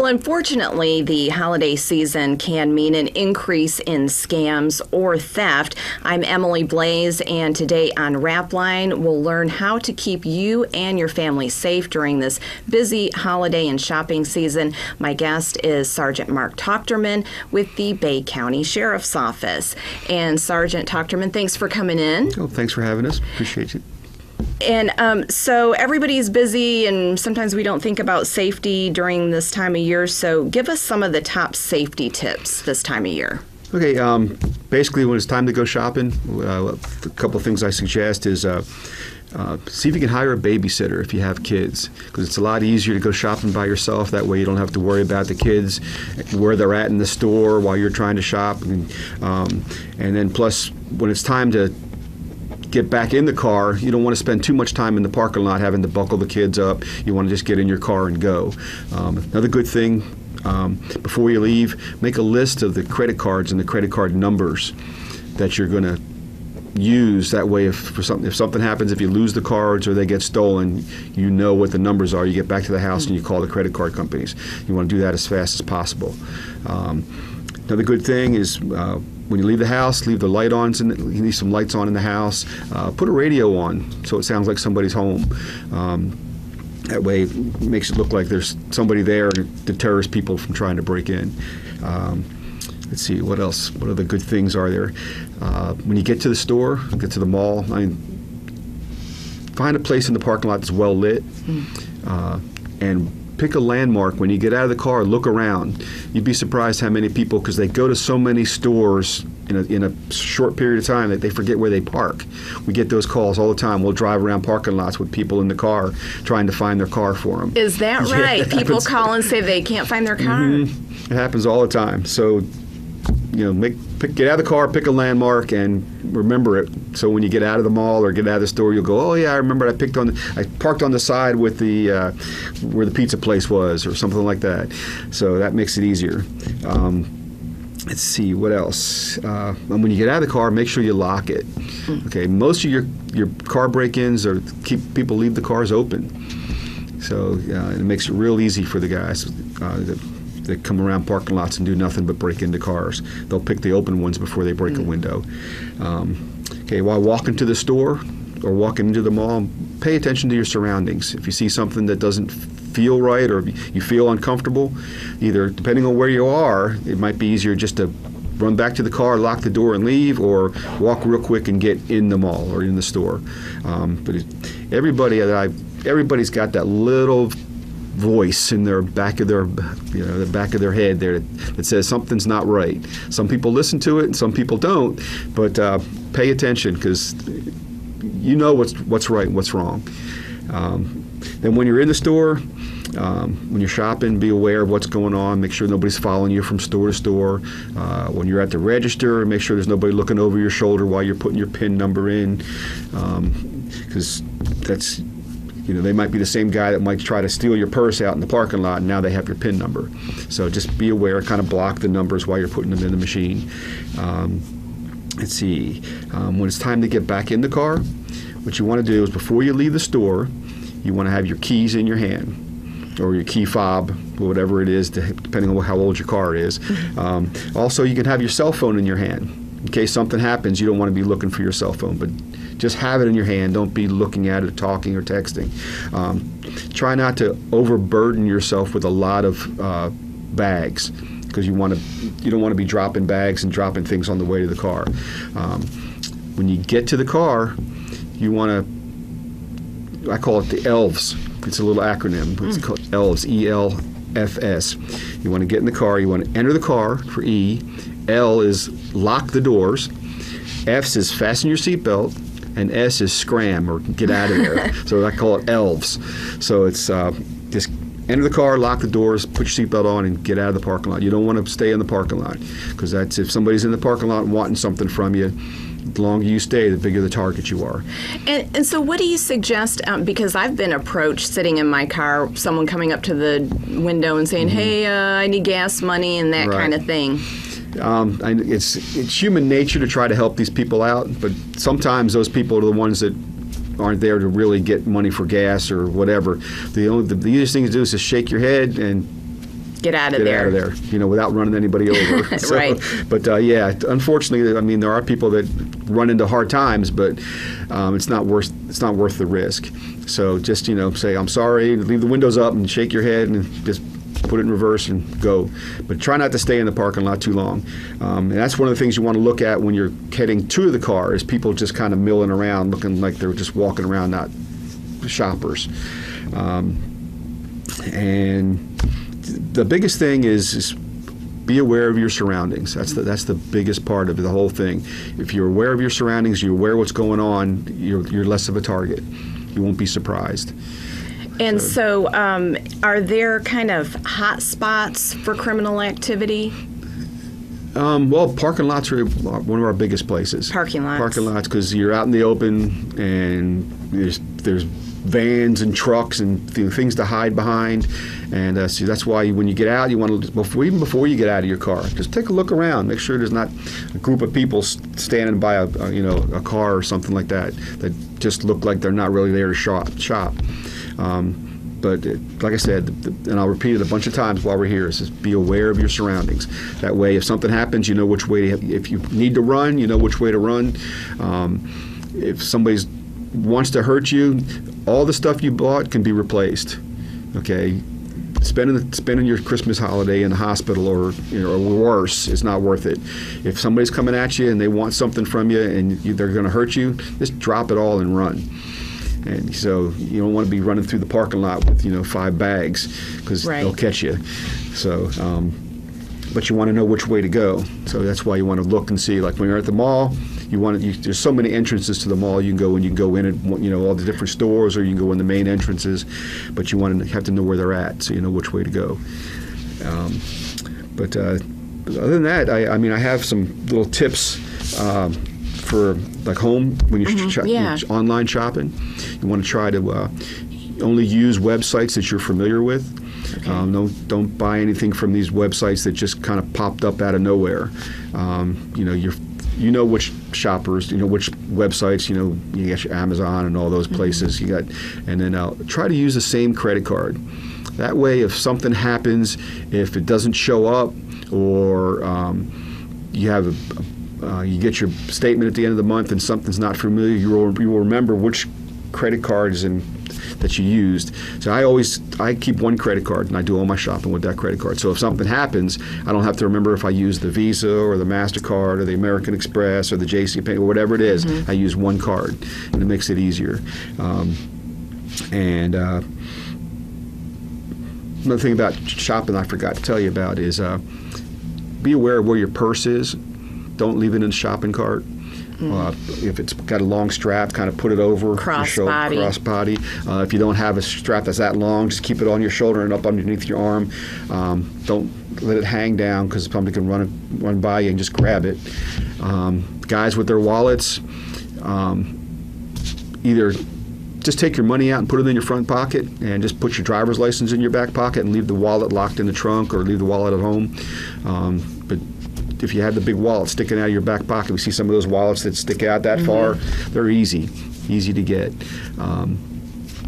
Well, unfortunately, the holiday season can mean an increase in scams or theft. I'm Emily Blaze, and today on RAPLINE, we'll learn how to keep you and your family safe during this busy holiday and shopping season. My guest is Sergeant Marc Tochterman with the Bay County Sheriff's Office. And Sergeant Tochterman, thanks for coming in. Oh, thanks for having us. Appreciate it. And so everybody's busy, and sometimes we don't think about safety during this time of year. So give us some of the top safety tips this time of year. Okay, basically when it's time to go shopping, a couple of things I suggest is see if you can hire a babysitter if you have kids, because it's a lot easier to go shopping by yourself. That way you don't have to worry about the kids, where they're at in the store while you're trying to shop. And then plus, when it's time to get back in the car, you don't want to spend too much time in the parking lot having to buckle the kids up. You want to just get in your car and go. Another good thing, before you leave, make a list of the credit cards and the credit card numbers that you're going to use. That way, if something happens, if you lose the cards or they get stolen, you know what the numbers are. You get back to the house and you call the credit card companies. You want to do that as fast as possible. Another good thing is when you leave the house, leave the light on. You need some lights on in the house. Put a radio on so it sounds like somebody's home. That way it makes it look like there's somebody there, and it deters people from trying to break in. Let's see, what else? What other good things are there? When you get to the store, get to the mall, find a place in the parking lot that's well lit, and pick a landmark. When you get out of the car, look around. You'd be surprised how many people, because they go to so many stores in a short period of time, that they forget where they park. We get those calls all the time. We'll drive around parking lots with people in the car trying to find their car for them. Is that right? Yeah, people call and say they can't find their car? Mm-hmm. It happens all the time. So, get out of the car, pick a landmark, and remember it. So when you get out of the mall or get out of the store, you'll go, oh yeah, I remember I parked on the side with where the pizza place was, or something like that. So that makes it easier. Let's see, what else? And when you get out of the car, make sure you lock it. Okay, most of your car break-ins people leave the cars open. So it makes it real easy for the guys that come around parking lots and do nothing but break into cars. They'll pick the open ones before they break a window. While walking to the store or walking into the mall, pay attention to your surroundings. If you see something that doesn't feel right or you feel uncomfortable, either depending on where you are, it might be easier just to run back to the car, lock the door and leave, or walk real quick and get in the mall or in the store. But everybody's got that little voice in the back of their head there that says something's not right. Some people listen to it and some people don't, but pay attention, because you know what's right and what's wrong. Then when you're in the store, when you're shopping, be aware of what's going on. Make sure nobody's following you from store to store. When you're at the register, make sure there's nobody looking over your shoulder while you're putting your PIN number in, because that's, they might be the same guy that might try to steal your purse out in the parking lot, and now they have your PIN number. So just be aware, kind of block the numbers while you're putting them in the machine. Let's see, when it's time to get back in the car, what you want to do is, before you leave the store, you want to have your keys in your hand, or your key fob, or whatever it is, depending on how old your car is. Also, you can have your cell phone in your hand. In case something happens, you don't want to be looking for your cell phone, but just have it in your hand. Don't be looking at it, talking, or texting. Try not to overburden yourself with a lot of bags, because you don't want to be dropping bags and dropping things on the way to the car. When you get to the car, you want to, I call it the ELFS. It's a little acronym. It's called ELFS, E-L-F-S. You want to get in the car. You want to enter the car for E. L is lock the doors. F is fasten your seatbelt. And S is scram, or get out of there. So I call it ELFS. So it's just enter the car, lock the doors, put your seatbelt on, and get out of the parking lot. You don't want to stay in the parking lot, because that's, if somebody's in the parking lot wanting something from you, the longer you stay, the bigger the target you are. And so what do you suggest, because I've been approached sitting in my car, someone coming up to the window and saying, hey, I need gas money, and that kind of thing. It's human nature to try to help these people out, but sometimes those people are the ones that aren't there to really get money for gas or whatever. The easiest thing to do is just shake your head and Get out of Get there. out of there, you know, without running anybody over. So, Right. But yeah, unfortunately, I mean, there are people that run into hard times, but it's not worth the risk. So just, you know, say, I'm sorry, leave the windows up and shake your head and just put it in reverse and go. But try not to stay in the parking lot too long. And that's one of the things you want to look at when you're heading to the car, is people just kind of milling around, looking like they're just walking around, not shoppers. And the biggest thing is be aware of your surroundings. That's the biggest part of the whole thing. If you're aware of your surroundings, you're aware of what's going on, you're less of a target. You won't be surprised. And so are there kind of hot spots for criminal activity? Well, parking lots are one of our biggest places. Parking lots. Parking lots, because you're out in the open and there's vans and trucks and things to hide behind. And so that's why when you get out, you want to, even before you get out of your car, just take a look around. Make sure there's not a group of people standing by a car or something like that just look like they're not really there to shop. But like I said, and I'll repeat it a bunch of times while we're here, is just be aware of your surroundings. That way, if something happens, you know which way if you need to run, you know which way to run. If somebody wants to hurt you, all the stuff you bought can be replaced. Okay, spending your Christmas holiday in the hospital or worse is not worth it. If somebody's coming at you and they want something from you and they're going to hurt you, just drop it all and run. And so you don't want to be running through the parking lot with 5 bags, because Right. they'll catch you. So, but you want to know which way to go. So that's why you want to look and see. Like when you're at the mall, there's so many entrances to the mall. You can go in and all the different stores, or you can go in the main entrances. But you have to know where they're at, so you know which way to go. But other than that, I have some little tips for like home when you're online shopping. You want to try to only use websites that you're familiar with. Okay. Don't buy anything from these websites that just kind of popped up out of nowhere. You know which shoppers, which websites, you got your Amazon and all those places. And then try to use the same credit card. That way, if something happens, if it doesn't show up, or you get your statement at the end of the month and something's not familiar, you will remember which credit cards that you used. So I keep one credit card and I do all my shopping with that credit card. So if something happens, I don't have to remember if I use the Visa or the MasterCard or the American Express or the JCPenney or whatever it is. I use one card, and it makes it easier. Another thing about shopping I forgot to tell you about is be aware of where your purse is. Don't leave it in the shopping cart. If it's got a long strap, kind of put it over your shoulder, crossbody. If you don't have a strap that's that long, just keep it on your shoulder and up underneath your arm. Don't let it hang down, because somebody can run by you and just grab it. Guys with their wallets, either just take your money out and put it in your front pocket, and just put your driver's license in your back pocket and leave the wallet locked in the trunk, or leave the wallet at home. But if you have the big wallet sticking out of your back pocket, we see some of those wallets that stick out that far. They're easy to get.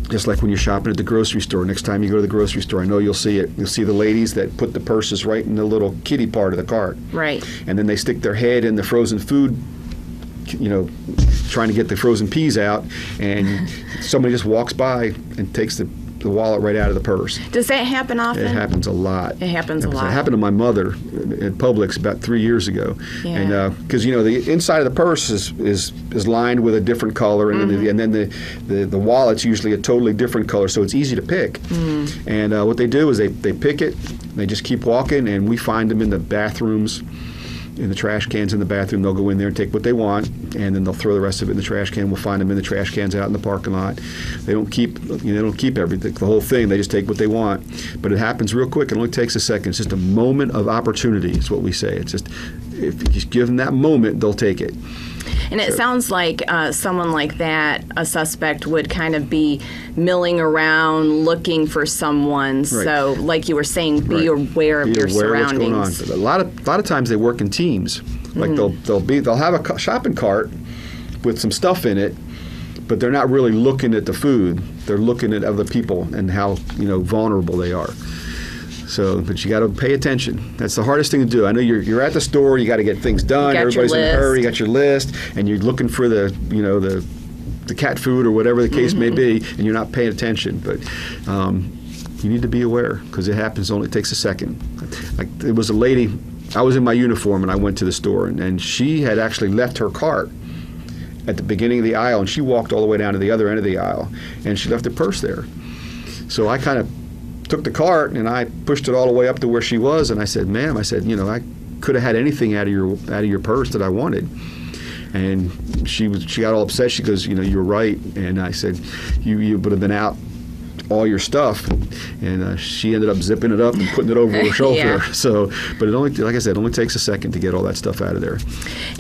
Just like when you're shopping at the grocery store. Next time you go to the grocery store, I know you'll see it. You'll see the ladies that put the purses right in the little kitty part of the cart. Right. And then they stick their head in the frozen food, trying to get the frozen peas out, and somebody just walks by and takes the wallet right out of the purse. Does that happen often? It happens a lot. It happens a lot. It happened to my mother at Publix about 3 years ago. Yeah. And because the inside of the purse is lined with a different color, and then the wallet's usually a totally different color, so it's easy to pick. And what they do is they pick it, they just keep walking, and we find them in the bathrooms, in the trash cans in the bathroom. They'll go in there and take what they want, and then they'll throw the rest of it in the trash can. We'll find them in the trash cans out in the parking lot. They don't keep everything, the whole thing. They just take what they want. But it happens real quick. It only takes a second. It's just a moment of opportunity is what we say. It's just, if you just give them that moment, they'll take it. And it sounds like someone like that, a suspect, would kind of be milling around looking for someone. Right. So, like you were saying, be aware of your surroundings. What's going on. A lot of times they work in teams. Like they'll have a shopping cart with some stuff in it, but they're not really looking at the food. They're looking at other people and how vulnerable they are. So, but you got to pay attention. That's the hardest thing to do. I know you're at the store. You got to get things done. Everybody's in a hurry. You got your list, and you're looking for the cat food or whatever the case may be, and you're not paying attention. But you need to be aware because it happens. Only takes a second. Like it was a lady. I was in my uniform and I went to the store, and she had actually left her cart at the beginning of the aisle, and she walked all the way down to the other end of the aisle, and she left her purse there. So I kind of took the cart and I pushed it all the way up to where she was, and I said, "Ma'am," I said, I could have had anything out of your purse that I wanted. And she got all upset. She goes, "You're right." And I said, "You would have been out all your stuff," and she ended up zipping it up and putting it over her shoulder. Yeah. So, but it only, like I said, only takes a second to get all that stuff out of there.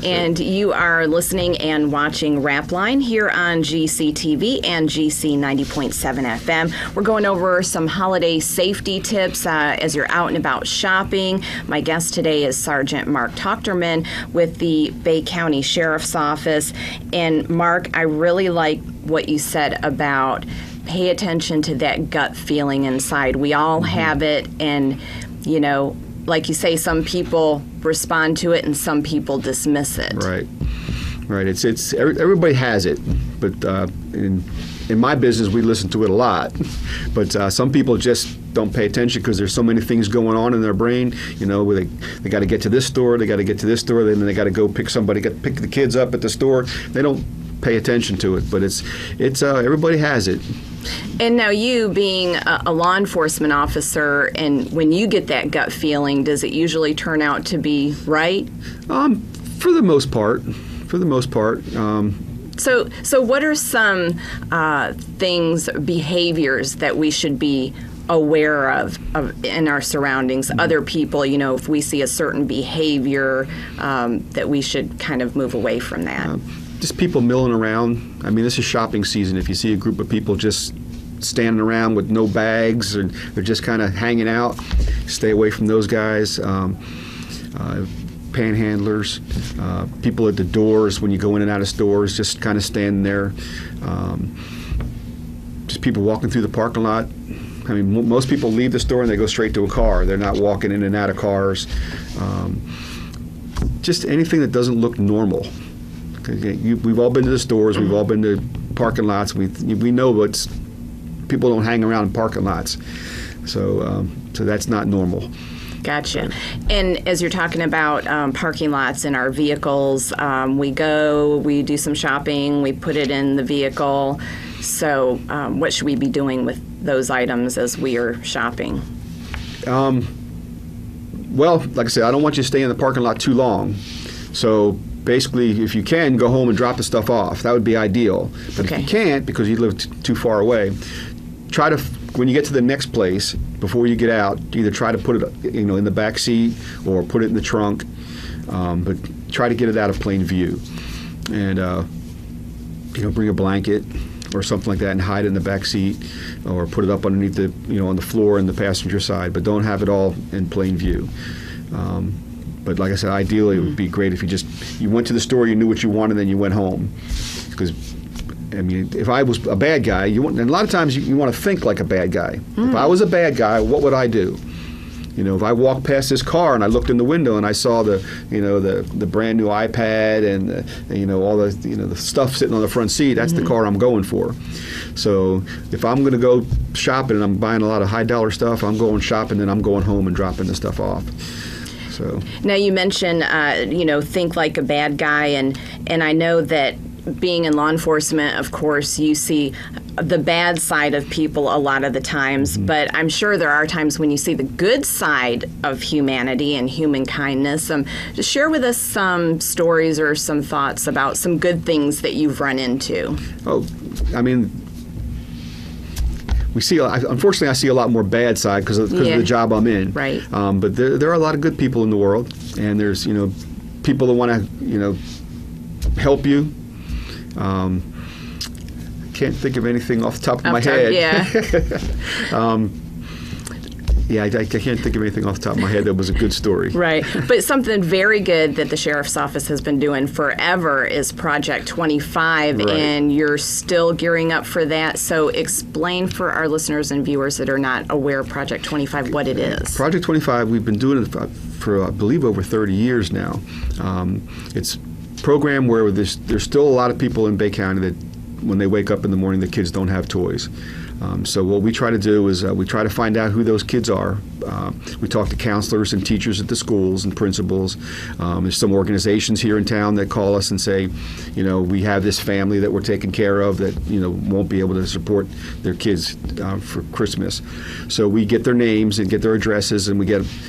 And you are listening and watching RAPLINE here on GCTV and GC 90.7 FM. We're going over some holiday safety tips as you're out and about shopping. My guest today is Sergeant Marc Tochterman with the Bay County Sheriff's Office. And Marc, I really like what you said about pay attention to that gut feeling inside. We all have it, and like you say, some people respond to it and some people dismiss it. Right. It's everybody has it, but in my business we listen to it a lot. But some people just don't pay attention because there's so many things going on in their brain. Where they got to get to this store, they got to get to this store, then they got to go pick the kids up at the store. They don't pay attention to it, but it's everybody has it. And now you being a law enforcement officer, and when you get that gut feeling, does it usually turn out to be right? For the most part. So what are some behaviors that we should be aware of in our surroundings? Other people, if we see a certain behavior, that we should kind of move away from that. Just people milling around. I mean, this is shopping season. If you see a group of people just standing around with no bags, or they're just kind of hanging out, stay away from those guys. Panhandlers, people at the doors when you go in and out of stores, just kind of standing there. Just people walking through the parking lot. I mean, most people leave the store and they go straight to a car. They're not walking in and out of cars. Just anything that doesn't look normal. We've all been to the stores. We've all been to parking lots. We know people don't hang around in parking lots. So that's not normal. Gotcha. And as you're talking about parking lots in our vehicles, we do some shopping, we put it in the vehicle. So what should we be doing with those items as we are shopping? Well, like I said, I don't want you to stay in the parking lot too long. So basically, if you can, go home and drop the stuff off. That would be ideal. But if you can't, because you live too far away, try to, when you get to the next place, before you get out, either try to put it, in the back seat or put it in the trunk, but try to get it out of plain view. And bring a blanket or something like that and hide it in the back seat, or put it up underneath the, on the floor in the passenger side. But don't have it all in plain view. But like I said, ideally it would be great if you went to the store, you knew what you wanted, then you went home. Because I mean, if I was a bad guy, and a lot of times you want to think like a bad guy. If I was a bad guy, what would I do? If I walked past this car and I looked in the window and I saw the brand new iPad and all the stuff sitting on the front seat, that's the car I'm going for. So if I'm going to go shopping and I'm buying a lot of high dollar stuff, I'm going shopping, then I'm going home and dropping the stuff off. So now you mentioned think like a bad guy, and I know that being in law enforcement, of course, you see the bad side of people a lot of the times, but I'm sure there are times when you see the good side of humanity and human kindness. Just share with us some stories or some thoughts about some good things that you've run into. Oh, I mean, unfortunately, I see a lot more bad side because of the job I'm in. Right. But there are a lot of good people in the world, and there's people that want to help you. I can't think of anything off the top of my head. Yeah. Yeah, I can't think of anything off the top of my head that was a good story. Right. But something very good that the Sheriff's Office has been doing forever is Project 25, Right. and you're still gearing up for that. So explain for our listeners and viewers that are not aware of Project 25 what it is. Project 25, we've been doing it for I believe, over 30 years now. It's a program where there's still a lot of people in Bay County that when they wake up in the morning, the kids don't have toys. So what we try to do is we try to find out who those kids are. We talk to counselors and teachers at the schools and principals. There's some organizations here in town that call us and say, we have this family that we're taking care of that, won't be able to support their kids for Christmas. So we get their names and get their addresses, and we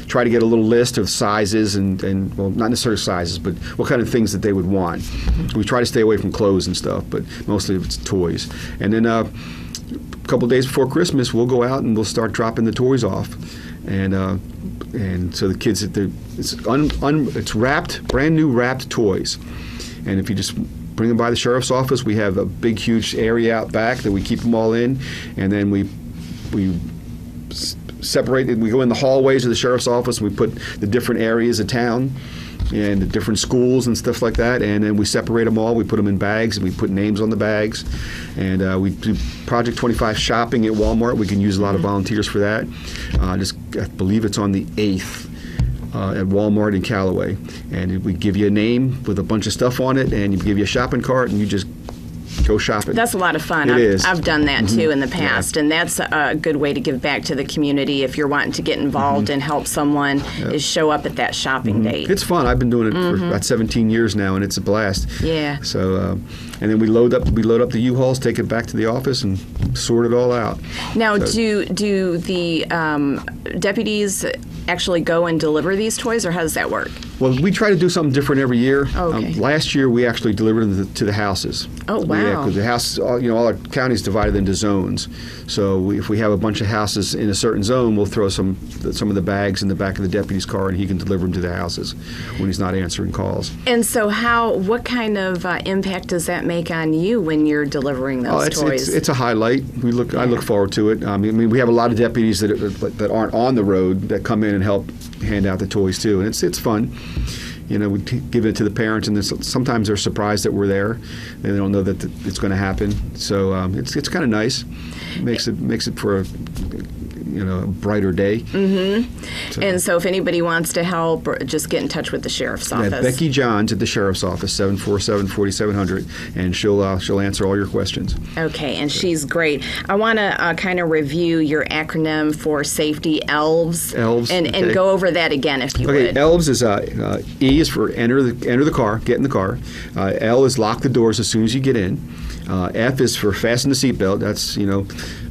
try to get a little list of sizes and well, not necessarily sizes, but what kind of things that they would want. We try to stay away from clothes and stuff, but mostly it's toys. And then a couple of days before Christmas, we'll go out and we'll start dropping the toys off, and so the kids, it's wrapped, brand new wrapped toys, and if you just bring them by the sheriff's office, we have a big, huge area out back that we keep them all in, and then we separate it. We go in the hallways of the sheriff's office, and we put the different areas of town and the different schools and stuff like that, and then we separate them all. We put them in bags, and we put names on the bags, and we do Project 25 shopping at Walmart. We can use a lot of volunteers for that. I believe it's on the 8th at Walmart in Callaway, and we give you a name with a bunch of stuff on it, and you give you a shopping cart, and you just go shopping. That's a lot of fun. It is. I've done that too in the past, and that's a good way to give back to the community if you're wanting to get involved and help someone is show up at that shopping date. It's fun. I've been doing it for about 17 years now, and it's a blast. Yeah. So, and then we load up the U-Hauls, take it back to the office, and sort it all out. Now, do the deputies actually go and deliver these toys, or how does that work? Well, we try to do something different every year. Okay. Last year, we actually delivered them to the houses. Oh, wow. Yeah, because the house, all our counties divided into zones. So if we have a bunch of houses in a certain zone, we'll throw some of the bags in the back of the deputy's car, and he can deliver them to the houses when he's not answering calls. And so, what kind of impact does that make on you when you're delivering those toys? It's a highlight. I look forward to it. I mean, we have a lot of deputies that aren't on the road that come in and help hand out the toys too, and it's fun. We give it to the parents, and sometimes they're surprised that we're there. They don't know that it's going to happen. So it's kind of nice. Makes it for a brighter day. Mm-hmm. And so if anybody wants to help, just get in touch with the sheriff's office. Yeah, Becky Johns at the sheriff's office, 747-4700, and she'll answer all your questions. Okay, and she's great. I want to kind of review your acronym for safety, ELVES. ELVES, and okay. go over that again if you Okay, would. ELVES is E is for enter the car, get in the car. L is lock the doors as soon as you get in. F is for fasten the seatbelt. That's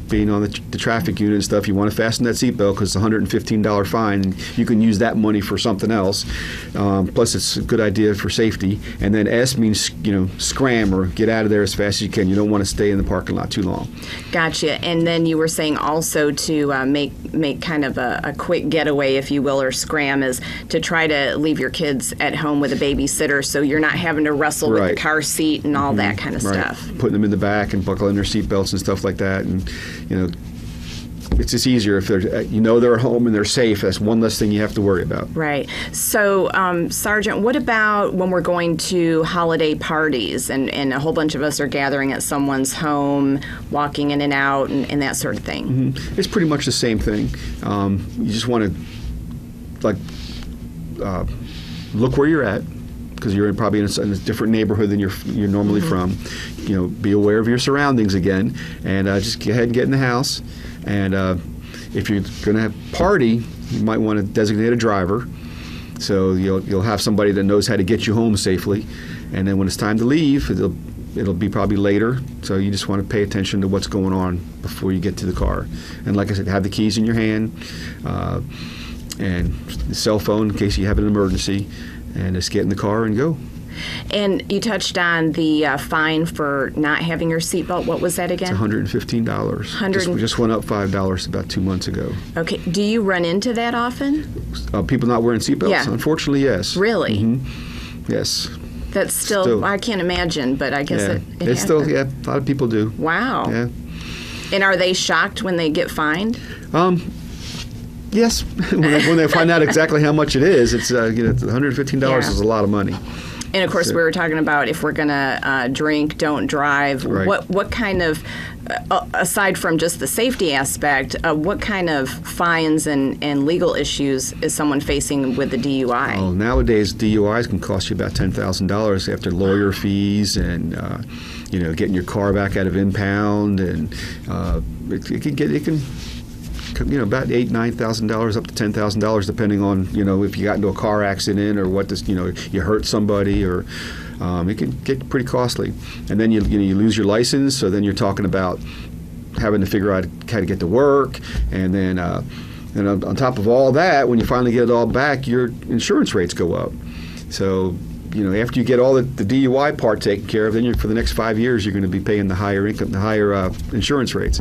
being on the traffic unit and stuff, you want to fasten that seatbelt because it's a $115 fine. And you can use that money for something else. Plus, it's a good idea for safety. And then S means, scram or get out of there as fast as you can. You don't want to stay in the parking lot too long. Gotcha. And then you were saying also to make kind of a quick getaway, if you will, or scram, is to try to leave your kids at home with a babysitter so you're not having to wrestle with the car seat and all that kind of stuff. Putting them in the back and buckling their seatbelts and stuff like that. And it's just easier if they're home and they're safe. That's one less thing you have to worry about. Right. So, Sergeant, what about when we're going to holiday parties and a whole bunch of us are gathering at someone's home, walking in and out, and that sort of thing? Mm-hmm. It's pretty much the same thing. You just want to look where you're at, because you're probably in a different neighborhood than you're normally from. Be aware of your surroundings again, and just go ahead and get in the house. And if you're going to have a party, you might want to designate a driver, so you'll have somebody that knows how to get you home safely. And then when it's time to leave, it'll be probably later. So you just want to pay attention to what's going on before you get to the car. And like I said, have the keys in your hand, and the cell phone in case you have an emergency, and just get in the car and go. And you touched on the fine for not having your seatbelt. What was that again? It's $115. Just went up $5 about 2 months ago. Okay. Do you run into that often? People not wearing seatbelts? Yeah. Unfortunately, yes. Really? Mm-hmm. Yes. That's still, I can't imagine, but I guess it it's still, a lot of people do. Wow. Yeah. And are they shocked when they get fined? Yes, when they find out exactly how much it is, it's $115 is a lot of money. And of course, we were talking about if we're going to drink, don't drive. Right. What kind of, aside from just the safety aspect, what kind of fines and legal issues is someone facing with the DUI? Oh, nowadays DUIs can cost you about $10,000 after lawyer fees and getting your car back out of impound, and it can about $8,000-9,000 up to $10,000 depending on if you got into a car accident or what you hurt somebody, or it can get pretty costly. And then you lose your license, so then you're talking about having to figure out how to get to work, and then on top of all that, when you finally get it all back, your insurance rates go up. So after you get all the DUI part taken care of, then for the next 5 years you're going to be paying the higher insurance rates.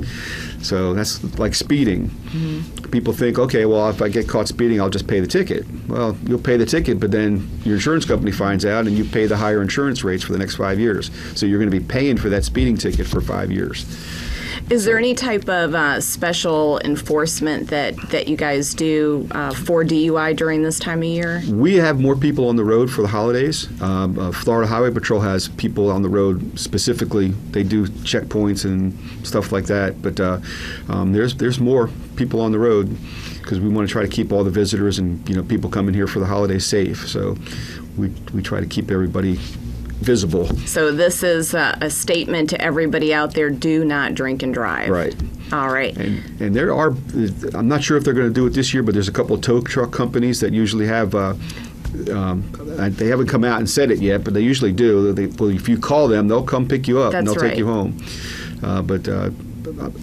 So that's like speeding. Mm-hmm. People think, okay, well, if I get caught speeding, I'll just pay the ticket. Well, you'll pay the ticket, but then your insurance company finds out, and you pay the higher insurance rates for the next 5 years. So you're going to be paying for that speeding ticket for 5 years. Is there any type of special enforcement that you guys do for DUI during this time of year? We have more people on the road for the holidays. Florida Highway Patrol has people on the road specifically. They do checkpoints and stuff like that. But there's more people on the road because we want to try to keep all the visitors and people coming here for the holidays safe. So we try to keep everybody visible. So this is a statement to everybody out there: do not drink and drive. Right. All right. And there are, I'm not sure if they're going to do it this year, but there's a couple of tow truck companies that usually have, they haven't come out and said it yet, but they usually do. Well, if you call them, they'll come pick you up. That's and they'll take you home. But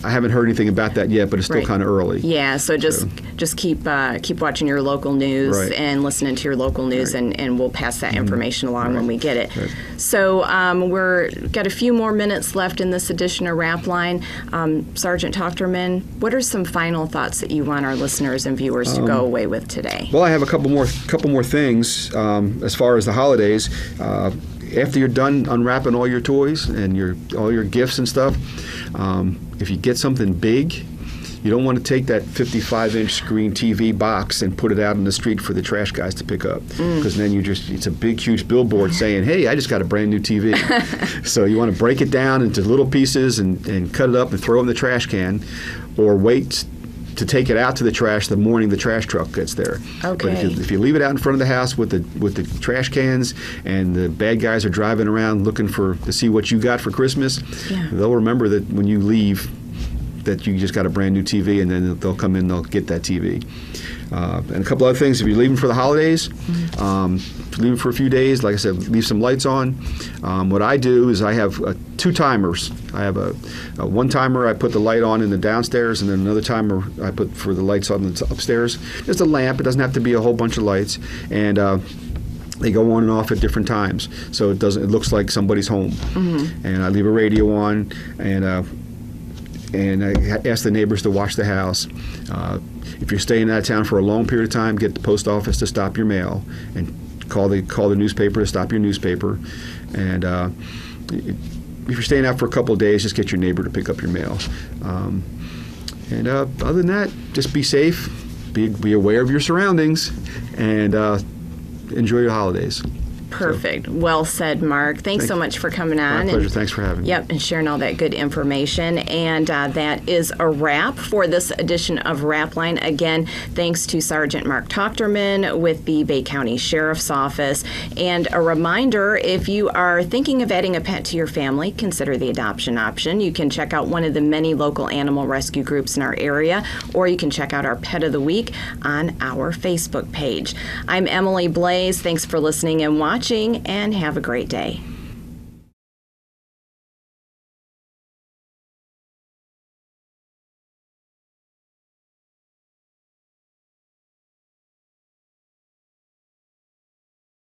I haven't heard anything about that yet, but it's still kind of early. Yeah, so just keep watching your local news and listening to your local news, and we'll pass that information along when we get it. Right. So we've got a few more minutes left in this edition of RAPLINE. Sergeant Tochterman, what are some final thoughts that you want our listeners and viewers to go away with today? Well, I have a couple more things as far as the holidays. After you're done unwrapping all your toys and all your gifts and stuff, if you get something big, you don't want to take that 55-inch screen TV box and put it out in the street for the trash guys to pick up, because then it's a big, huge billboard saying, "Hey, I just got a brand new TV." So you want to break it down into little pieces and cut it up and throw it in the trash can, or wait to take it out to the trash the morning the trash truck gets there. Okay. But if you leave it out in front of the house with the trash cans, and the bad guys are driving around looking to see what you got for Christmas, they'll remember that when you leave that you just got a brand new TV, and then they'll come in and they'll get that TV. And a couple other things: if you're leaving for the holidays, leaving for a few days, like I said, leave some lights on. What I do is I have 2 timers. I have a one timer I put the light on in the downstairs, and then another timer I put for the lights on the upstairs. Just a lamp. It doesn't have to be a whole bunch of lights, and they go on and off at different times, so it looks like somebody's home. Mm-hmm. And I leave a radio on, and I ask the neighbors to watch the house. If you're staying out of town for a long period of time, get the post office to stop your mail, and call the newspaper to stop your newspaper. And if you're staying out for a couple of days, just get your neighbor to pick up your mail. And other than that, just be safe, be aware of your surroundings, and enjoy your holidays. Perfect. Well said, Mark. Thanks so much for coming on. My pleasure. Thanks for having me. Yep, and sharing all that good information. And that is a wrap for this edition of RAPLINE. Again, thanks to Sergeant Marc Tochterman with the Bay County Sheriff's Office. And a reminder, if you are thinking of adding a pet to your family, consider the adoption option. You can check out one of the many local animal rescue groups in our area, or you can check out our Pet of the Week on our Facebook page. I'm Emily Blaze. Thanks for listening and watching, and have a great day.